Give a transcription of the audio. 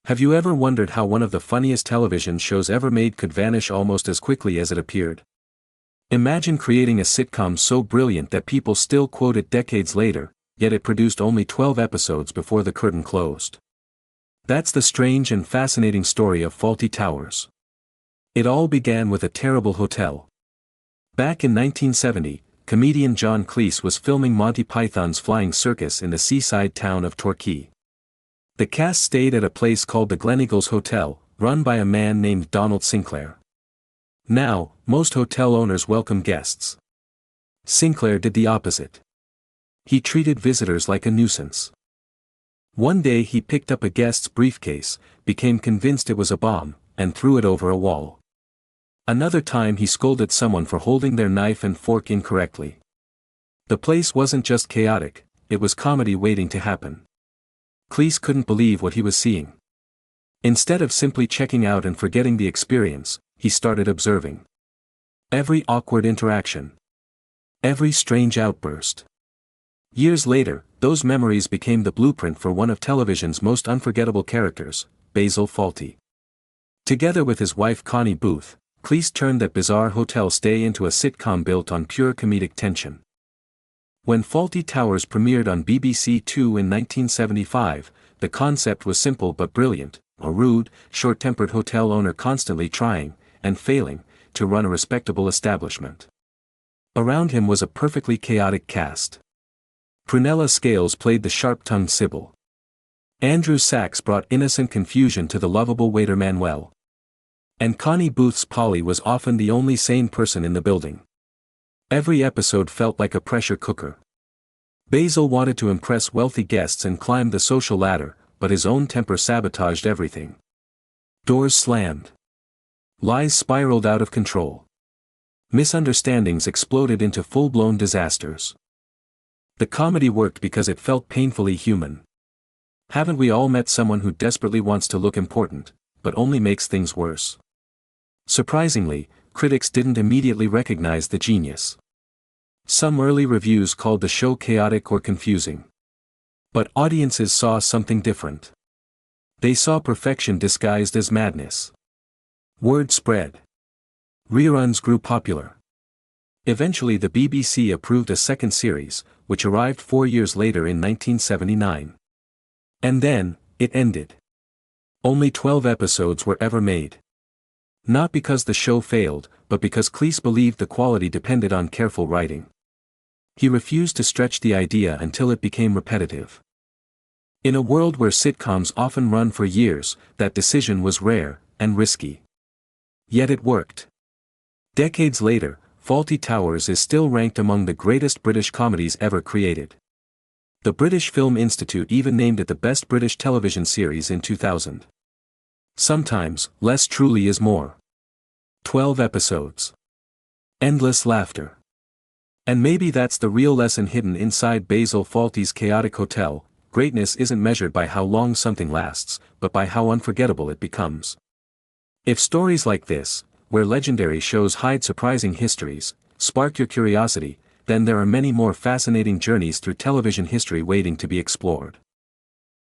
Have you ever wondered how one of the funniest television shows ever made could vanish almost as quickly as it appeared? Imagine creating a sitcom so brilliant that people still quote it decades later, yet it produced only 12 episodes before the curtain closed. That's the strange and fascinating story of Fawlty Towers. It all began with a terrible hotel. Back in 1970, comedian John Cleese was filming Monty Python's Flying Circus in the seaside town of Torquay. The cast stayed at a place called the Gleneagles Hotel, run by a man named Donald Sinclair. Now, most hotel owners welcome guests. Sinclair did the opposite. He treated visitors like a nuisance. One day he picked up a guest's briefcase, became convinced it was a bomb, and threw it over a wall. Another time he scolded someone for holding their knife and fork incorrectly. The place wasn't just chaotic, it was comedy waiting to happen. Cleese couldn't believe what he was seeing. Instead of simply checking out and forgetting the experience, he started observing every awkward interaction, every strange outburst. Years later, those memories became the blueprint for one of television's most unforgettable characters, Basil Fawlty. Together with his wife Connie Booth, Cleese turned that bizarre hotel stay into a sitcom built on pure comedic tension. When Fawlty Towers premiered on BBC Two in 1975, the concept was simple but brilliant: a rude, short-tempered hotel owner constantly trying, and failing, to run a respectable establishment. Around him was a perfectly chaotic cast. Prunella Scales played the sharp-tongued Sybil. Andrew Sachs brought innocent confusion to the lovable waiter Manuel. And Connie Booth's Polly was often the only sane person in the building. Every episode felt like a pressure cooker. Basil wanted to impress wealthy guests and climb the social ladder, but his own temper sabotaged everything. Doors slammed. Lies spiraled out of control. Misunderstandings exploded into full-blown disasters. The comedy worked because it felt painfully human. Haven't we all met someone who desperately wants to look important, but only makes things worse? Surprisingly, critics didn't immediately recognize the genius. Some early reviews called the show chaotic or confusing. But audiences saw something different. They saw perfection disguised as madness. Word spread. Reruns grew popular. Eventually the BBC approved a second series, which arrived 4 years later in 1979. And then, it ended. Only 12 episodes were ever made. Not because the show failed, but because Cleese believed the quality depended on careful writing. He refused to stretch the idea until it became repetitive. In a world where sitcoms often run for years, that decision was rare and risky. Yet it worked. Decades later, Fawlty Towers is still ranked among the greatest British comedies ever created. The British Film Institute even named it the best British television series in 2000. Sometimes, less truly is more. 12 episodes. Endless laughter. And maybe that's the real lesson hidden inside Basil Fawlty's chaotic hotel: greatness isn't measured by how long something lasts, but by how unforgettable it becomes. If stories like this, where legendary shows hide surprising histories, spark your curiosity, then there are many more fascinating journeys through television history waiting to be explored.